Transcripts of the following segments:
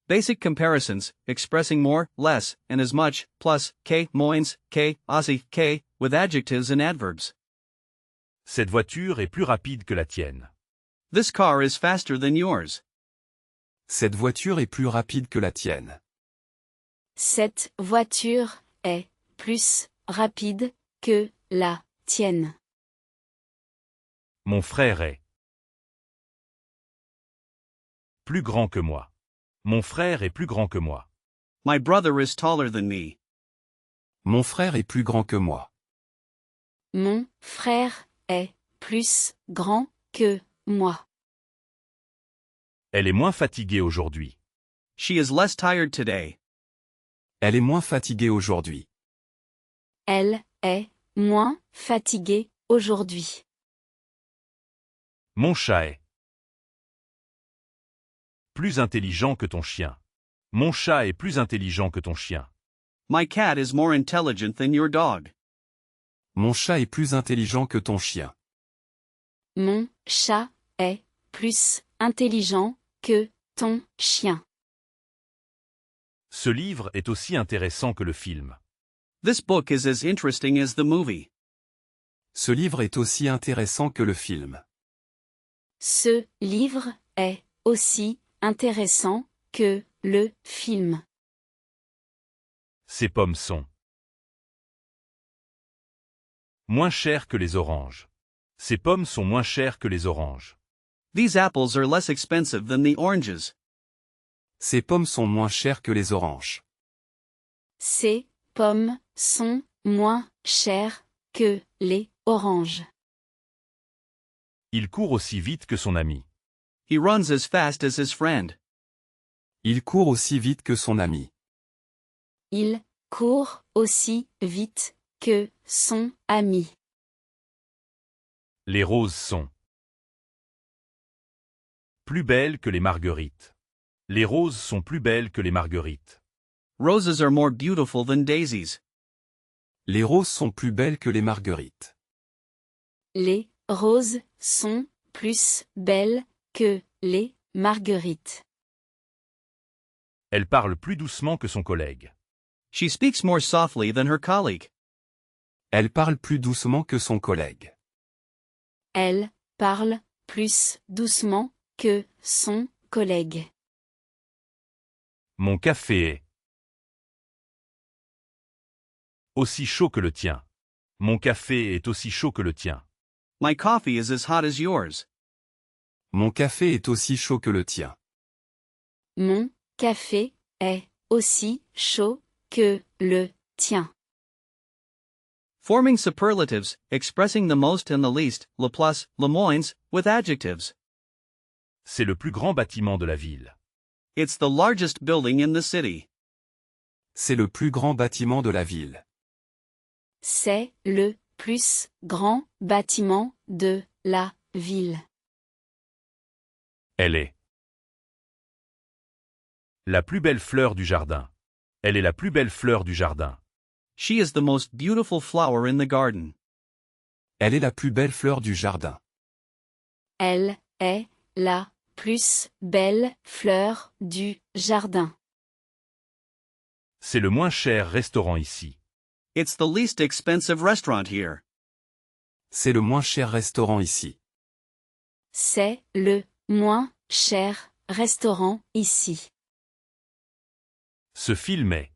Basic comparisons, expressing more, less, and as much, plus, k, moins, k, aussi, k, with adjectives and adverbs. Cette voiture est plus rapide que la tienne. This car is faster than yours. Cette voiture est plus rapide que la tienne. Cette voiture est plus rapide que la tienne. Mon frère est plus grand que moi. Mon frère est plus grand que moi. My brother is taller than me. Mon frère est plus grand que moi. Mon frère est plus grand que moi. Elle est moins fatiguée aujourd'hui. She is less tired today. Elle est moins fatiguée aujourd'hui. Elle est moins fatiguée aujourd'hui. Mon chat est plus intelligent que ton chien. Mon chat est plus intelligent que ton chien. My cat is more intelligent than your dog. Mon chat est plus intelligent que ton chien. Mon chat est plus intelligent que ton chien. Ce livre est aussi intéressant que le film. This book is as interesting as the movie. Ce livre est aussi intéressant que le film. Ce livre est aussi intéressant que le film. Ces pommes sont moins chères que les oranges. Ces pommes sont moins chères que les oranges. These apples are less expensive than the oranges. Ces pommes sont moins chères que les oranges. Ces pommes sont moins chères que les oranges. Il court aussi vite que son ami. He runs as fast as his friend. Il court aussi vite que son ami. Il court aussi vite que son ami. Les roses sont plus belles que les marguerites. Les roses sont plus belles que les marguerites. Roses are more beautiful than daisies. Les roses sont plus belles que les marguerites. Les roses sont plus belles que les marguerites. Elle parle plus doucement que son collègue. She speaks more softly than her colleague. Elle parle plus doucement que son collègue. Elle parle plus doucement que son collègue. Mon café est aussi chaud que le tien. Mon café est aussi chaud que le tien. My coffee is as hot as yours. Mon café est aussi chaud que le tien. Mon café est aussi chaud que le tien. Forming superlatives, expressing the most and the least, le plus, le moins, with adjectives. C'est le plus grand bâtiment de la ville. It's the largest building in the city. C'est le plus grand bâtiment de la ville. C'est le plus grand bâtiment de la ville. Elle est la plus belle fleur du jardin. Elle est la plus belle fleur du jardin. She is the most beautiful flower in the garden. Elle est la plus belle fleur du jardin. Elle est la plus belle fleur du jardin. C'est le moins cher restaurant ici. It's the least expensive restaurant here. C'est le moins cher restaurant ici. C'est le moins cher restaurant ici. Ce film est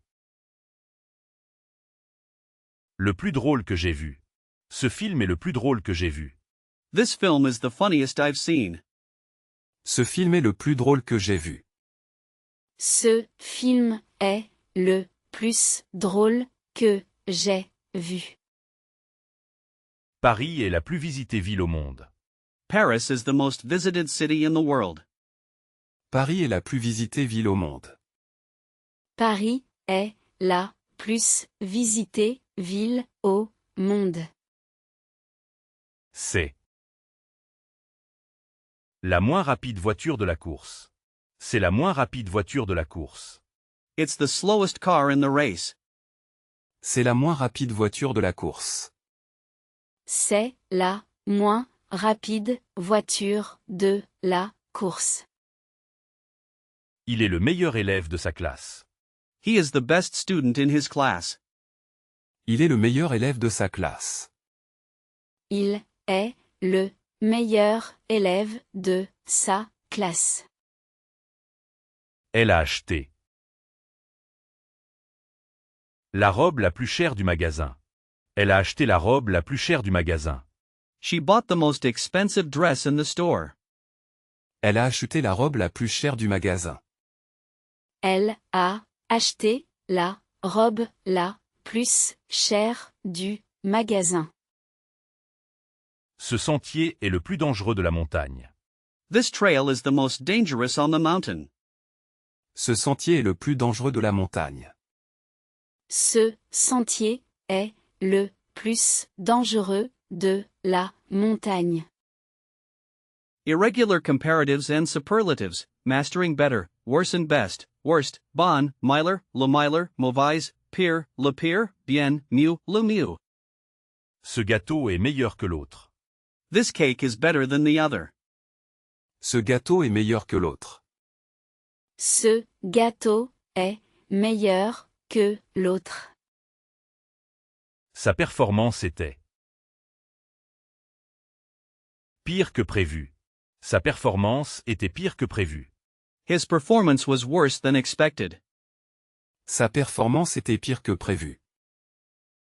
le plus drôle que j'ai vu. Ce film est le plus drôle que j'ai vu. This film is the funniest I've seen. Ce film est le plus drôle que j'ai vu. Ce film est le plus drôle que j'ai vu. Paris est la plus visitée ville au monde. Paris is the most visited city in the world. Paris est la plus visitée ville au monde. Paris est la plus visitée ville au monde. C'est la moins rapide voiture de la course. C'est la moins rapide voiture de la course. It's the slowest car in the race. C'est la moins rapide voiture de la course. C'est la moins rapide voiture de la course. Il est le meilleur élève de sa classe. He is the best student in his class. Il est le meilleur élève de sa classe. Il est le meilleur élève de sa classe. Elle a acheté la robe la plus chère du magasin. Elle a acheté la robe la plus chère du magasin. She bought the most expensive dress in the store. Elle a acheté la robe la plus chère du magasin. Elle a acheté la robe la plus chère du magasin. Ce sentier est le plus dangereux de la montagne. This trail is the most dangerous on the mountain. Ce sentier est le plus dangereux de la montagne. Ce sentier est le plus dangereux de la montagne. Irregular comparatives and superlatives, mastering better, worse and best, worst, bon, miler, le miler, mauvaise, pire, le pire, bien, mieux, le mieux. Ce gâteau est meilleur que l'autre. This cake is better than the other. Ce gâteau est meilleur que l'autre. Ce gâteau est meilleur que l'autre. Sa performance était pire que prévu. Sa performance était pire que prévu. His performance was worse than expected. Sa performance était pire que prévu.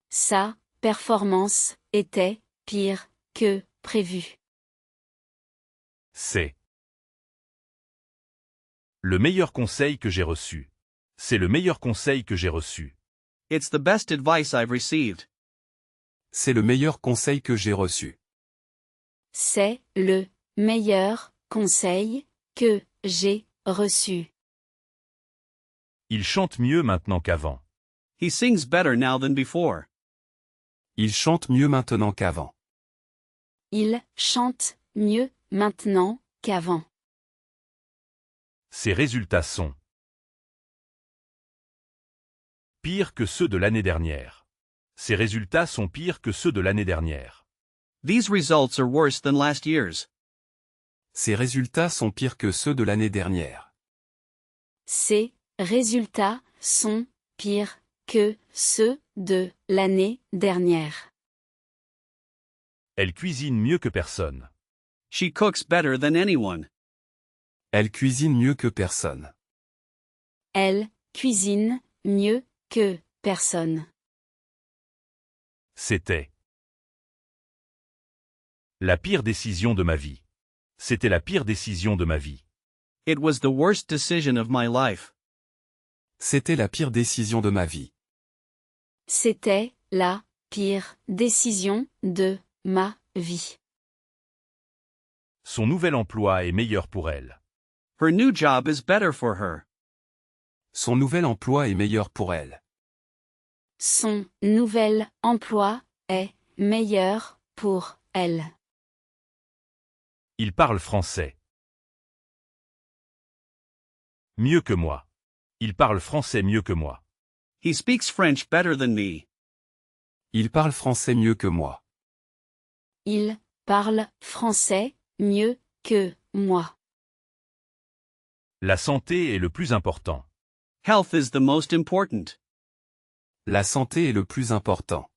Sa performance était pire que prévu. C'est le meilleur conseil que j'ai reçu. C'est le meilleur conseil que j'ai reçu. It's the best advice I've received. C'est le meilleur conseil que j'ai reçu. C'est le meilleur conseil que j'ai reçu. Il chante mieux maintenant qu'avant. He sings better now than before. Il chante mieux maintenant qu'avant. Il chante mieux maintenant qu'avant. Ses résultats sont pires que ceux de l'année dernière. Ses résultats sont pires que ceux de l'année dernière. These results are worse than last year's. Ses résultats sont pires que ceux de l'année dernière. Ses résultats sont pires que ceux de l'année dernière. Elle cuisine mieux que personne. She cooks better than anyone. Elle cuisine mieux que personne. Elle cuisine mieux que personne. C'était la pire décision de ma vie. C'était la pire décision de ma vie. It was the worst decision of my life. C'était la pire décision de ma vie. C'était la pire décision de ma vie. Son nouvel emploi est meilleur pour elle. Her new job is better for her. Son nouvel emploi est meilleur pour elle. Son nouvel emploi est meilleur pour elle. Il parle français mieux que moi. Il parle français mieux que moi. He speaks French better than me. Il parle français mieux que moi. Il parle français mieux que moi. La santé est le plus important. Health is the most important. La santé est le plus important.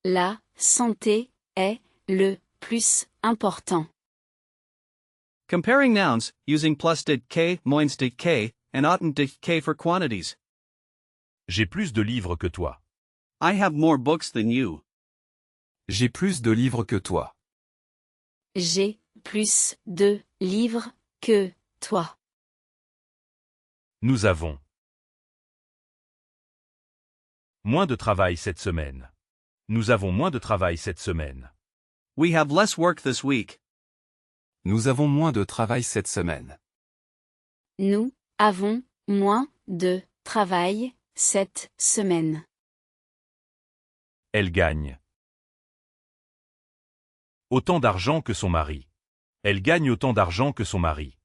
La santé est le plus important. Comparing nouns, using plus did k, moins did k, and oughtn't did k for quantities. J'ai plus de livres que toi. I have more books than you. J'ai plus de livres que toi. J'ai plus de livres que toi. Nous avons moins de travail cette semaine. Nous avons moins de travail cette semaine. We have less work this week. Nous avons moins de travail cette semaine. Nous avons moins de travail cette semaine. Elle gagne autant d'argent que son mari. Elle gagne autant d'argent que son mari.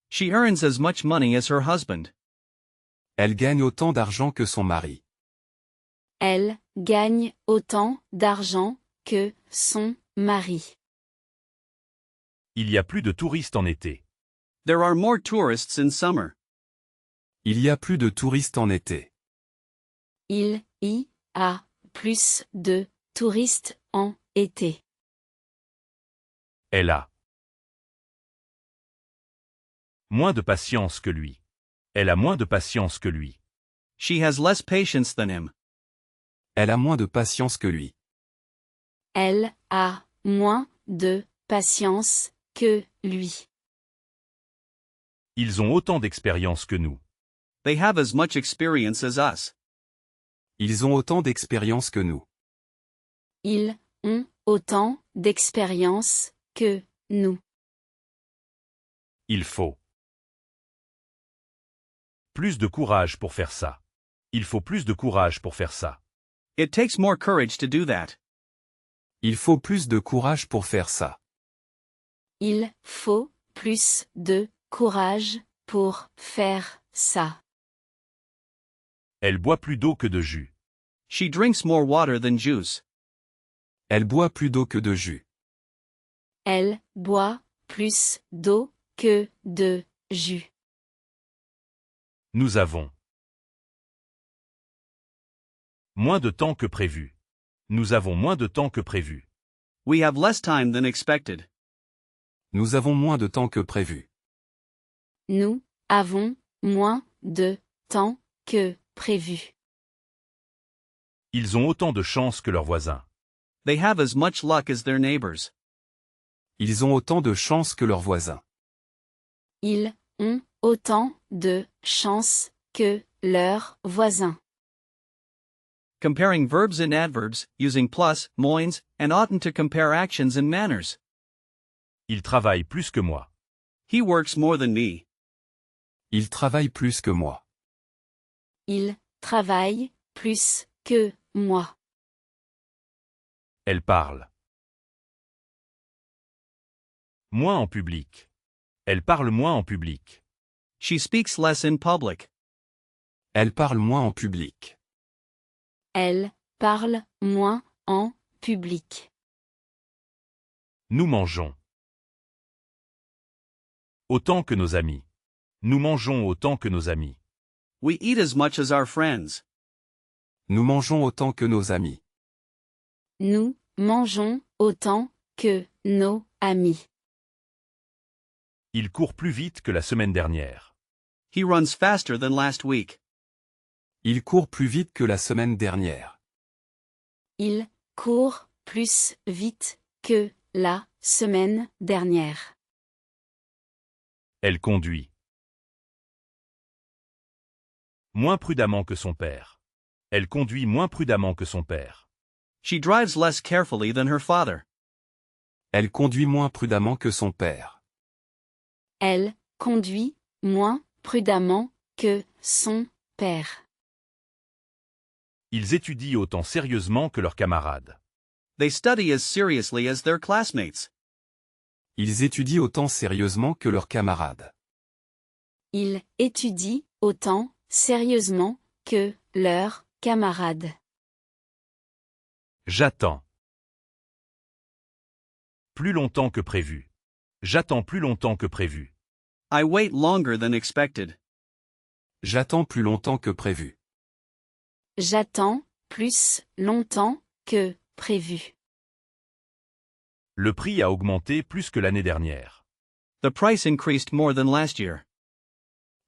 She earns as much money as her husband. Elle gagne autant d'argent que son mari. Elle gagne autant d'argent que son mari. Il y a plus de touristes en été. There are more tourists in summer. Il y a plus de touristes en été. Il y a plus de touristes en été. Elle a moins de patience que lui. Elle a moins de patience que lui. She has less patience than him. Elle a moins de patience que lui. Elle a moins de patience que lui. Ils ont autant d'expérience que nous. They have as much experience as us. Ils ont autant d'expérience que nous. Ils ont autant d'expérience que nous. Il faut plus de courage pour faire ça. Il faut plus de courage pour faire ça. It takes more courage to do that. Il faut plus de courage pour faire ça. Il faut plus de courage pour faire ça. Elle boit plus d'eau que de jus. She drinks more water than juice. Elle boit plus d'eau que de jus. Elle boit plus d'eau que de jus. Nous avons moins de temps que prévu. Nous avons moins de temps que prévu. We have less time than expected. Nous avons moins de temps que prévu. Nous avons moins de temps que prévu. Ils ont autant de chance que leurs voisins. They have as much luck as their neighbors. Ils ont autant de chance que leurs voisins. Ils ont autant de chance que leurs voisins. Comparing verbs and adverbs, using plus, moins, and oughtn't to compare actions and manners. Ils travaillent plus que moi. He works more than me. Il travaille plus que moi. Il travaille plus que moi. Elle parle moins en public. Elle parle moins en public. She speaks less in public. Elle parle moins en public. Elle parle moins en public. Nous mangeons autant que nos amis. Nous mangeons autant que nos amis. We eat as much as our friends. Nous mangeons autant que nos amis. Nous mangeons autant que nos amis. Il court plus vite que la semaine dernière. He runs faster than last week. Il court plus vite que la semaine dernière. Il court plus vite que la semaine dernière. Elle conduit moins prudemment que son père. Elle conduit moins prudemment que son père. She drives less carefully than her father. Elle conduit moins prudemment que son père. Elle conduit moins prudemment que son père. Ils étudient autant sérieusement que leurs camarades. They study as seriously as their classmates. Ils étudient autant sérieusement que leurs camarades. Ils étudient autant sérieusement que leurs camarades. J'attends plus longtemps que prévu. J'attends plus longtemps que prévu. I wait longer than expected. J'attends plus longtemps que prévu. J'attends plus longtemps que prévu. Le prix a augmenté plus que l'année dernière. The price increased more than last year.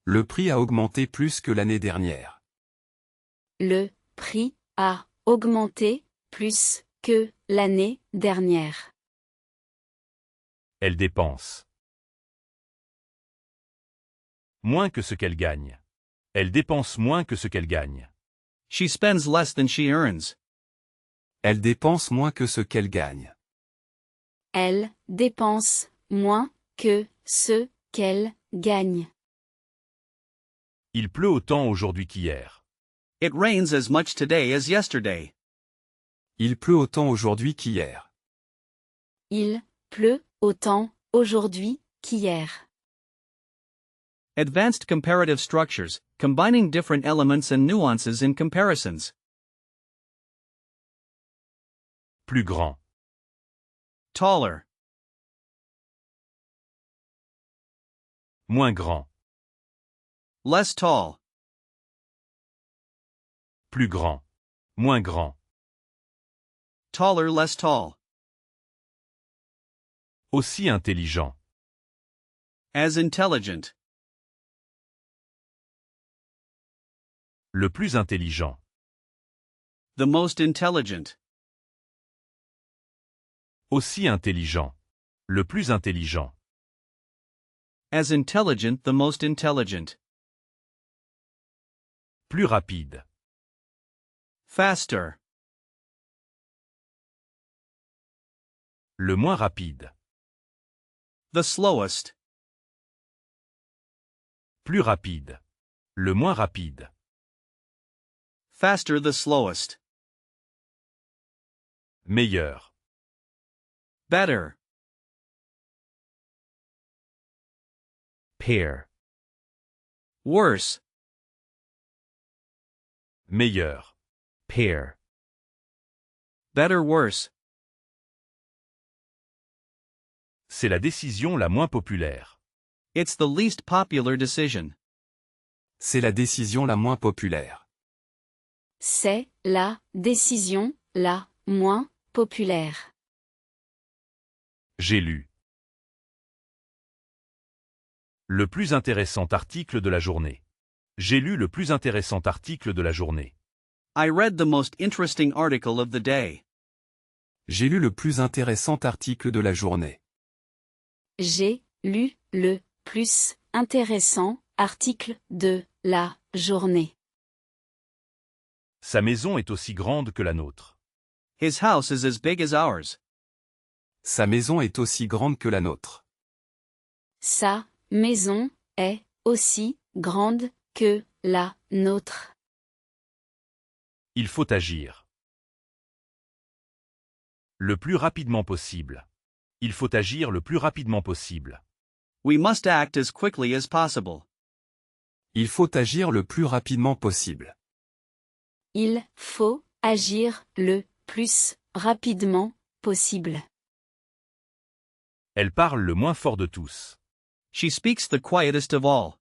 Le prix a augmenté plus que l'année dernière. Le prix a augmenté plus que l'année dernière. Elle dépense moins que ce qu'elle gagne. Elle dépense moins que ce qu'elle gagne. She spends less than she earns. Elle dépense moins que ce qu'elle gagne. Elle dépense moins que ce qu'elle gagne. Il pleut autant aujourd'hui qu'hier. It rains as much today as yesterday. Il pleut autant aujourd'hui qu'hier. Il pleut autant aujourd'hui qu'hier. Advanced comparative structures, combining different elements and nuances in comparisons. Plus grand. Taller. Moins grand. Less tall. plus grand, moins grand, taller, less tall, aussi intelligent, as intelligent, le plus intelligent, the most intelligent, aussi intelligent, le plus intelligent, as intelligent, the most intelligent, plus rapide, faster, le moins rapide, the slowest, plus rapide, le moins rapide, faster, the slowest, meilleur, better, pire, worse, meilleur, pire, better, worse. c'est la décision la moins populaire. It's the least popular decision. C'est la décision la moins populaire. C'est la décision la moins populaire. J'ai lu. Le plus intéressant article de la journée. J'ai lu le plus intéressant article de la journée. I read the most interesting article of the day. J'ai lu le plus intéressant article de la journée. J'ai lu le plus intéressant article de la journée. Sa maison est aussi grande que la nôtre. His house is as big as ours. Sa maison est aussi grande que la nôtre. Sa maison est aussi grande que la nôtre. Il faut agir. Le plus rapidement possible. Il faut agir le plus rapidement possible. We must act as quickly as possible. Il faut agir le plus rapidement possible. Il faut agir le plus rapidement possible. Elle parle le moins fort de tous. She speaks the quietest of all.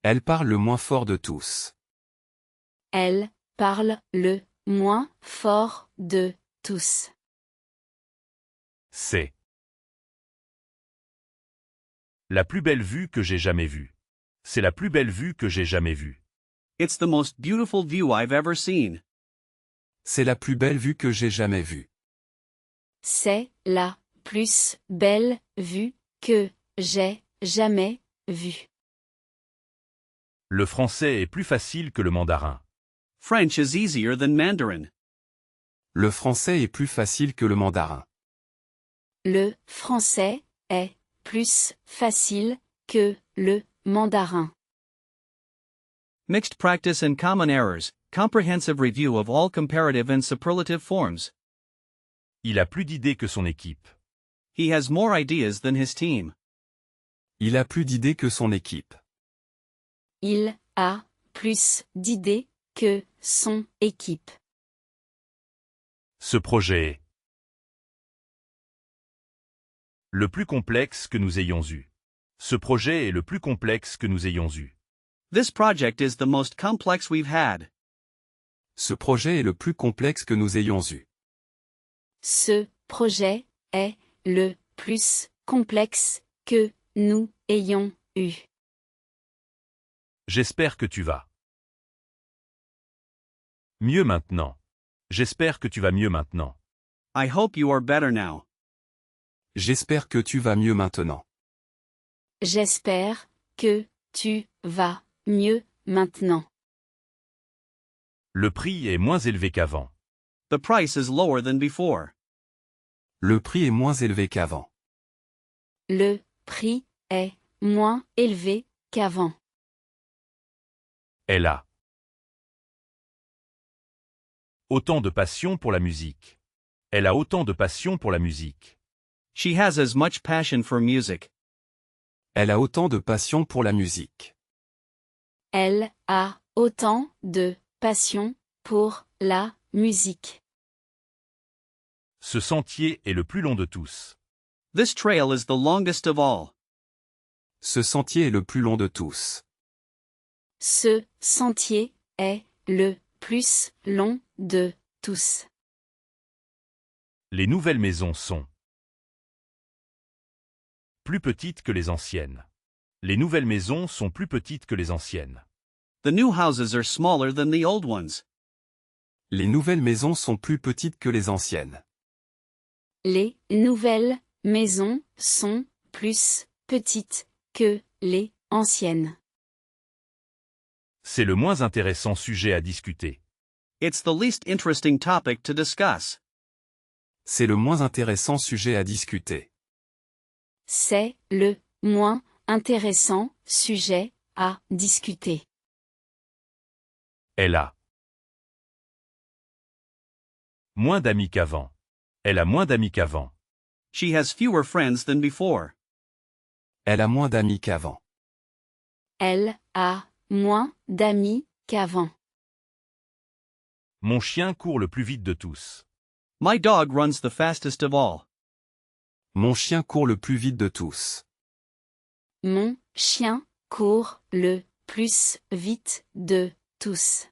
Elle parle le moins fort de tous. Elle parle le moins fort de tous. C'est la plus belle vue que j'ai jamais vue. C'est la plus belle vue que j'ai jamais vue. It's the most beautiful view I've ever seen. C'est la plus belle vue que j'ai jamais vue. C'est la plus belle vue que j'ai jamais vue. Le français est plus facile que le mandarin. French is easier than Mandarin. Le français est plus facile que le mandarin. Le français est plus facile que le mandarin. Mixed practice and common errors, comprehensive review of all comparative and superlative forms. Il a plus d'idées que son équipe. He has more ideas than his team. Il a plus d'idées que son équipe. Il a plus d'idées que son équipe. Ce projet est le plus complexe que nous ayons eu. Ce projet est le plus complexe que nous ayons eu. This project is the most complex we've had. Ce projet est le plus complexe que nous ayons eu. Ce projet est le plus complexe que nous ayons eu. J'espère que tu vas mieux maintenant. J'espère que tu vas mieux maintenant. I hope you are better now. J'espère que tu vas mieux maintenant. J'espère que tu vas mieux maintenant. Le prix est moins élevé qu'avant. The price is lower than before. Le prix est moins élevé qu'avant. Le prix est moins élevé qu'avant. Elle a autant de passion pour la musique. Elle a autant de passion pour la musique. She has as much passion for music. Elle a autant de passion pour la musique. Elle a autant de passion pour la musique. Ce sentier est le plus long de tous. This trail is the longest of all. Ce sentier est le plus long de tous. Ce sentier est le plus long de tous. Les nouvelles maisons sont plus petites que les anciennes. Les nouvelles maisons sont plus petites que les anciennes. The new houses are smaller than the old ones. Les nouvelles maisons sont plus petites que les anciennes. Les nouvelles maisons sont plus petites que les anciennes. C'est le moins intéressant sujet à discuter. It's the least interesting topic to discuss. C'est le moins intéressant sujet à discuter. C'est le moins intéressant sujet à discuter. Elle a moins d'amis qu'avant. Elle a moins d'amis qu'avant. She has fewer friends than before. Elle a moins d'amis qu'avant. Elle a moins d'amis qu'avant. Mon chien court le plus vite de tous. My dog runs the fastest of all. Mon chien court le plus vite de tous. Mon chien court le plus vite de tous.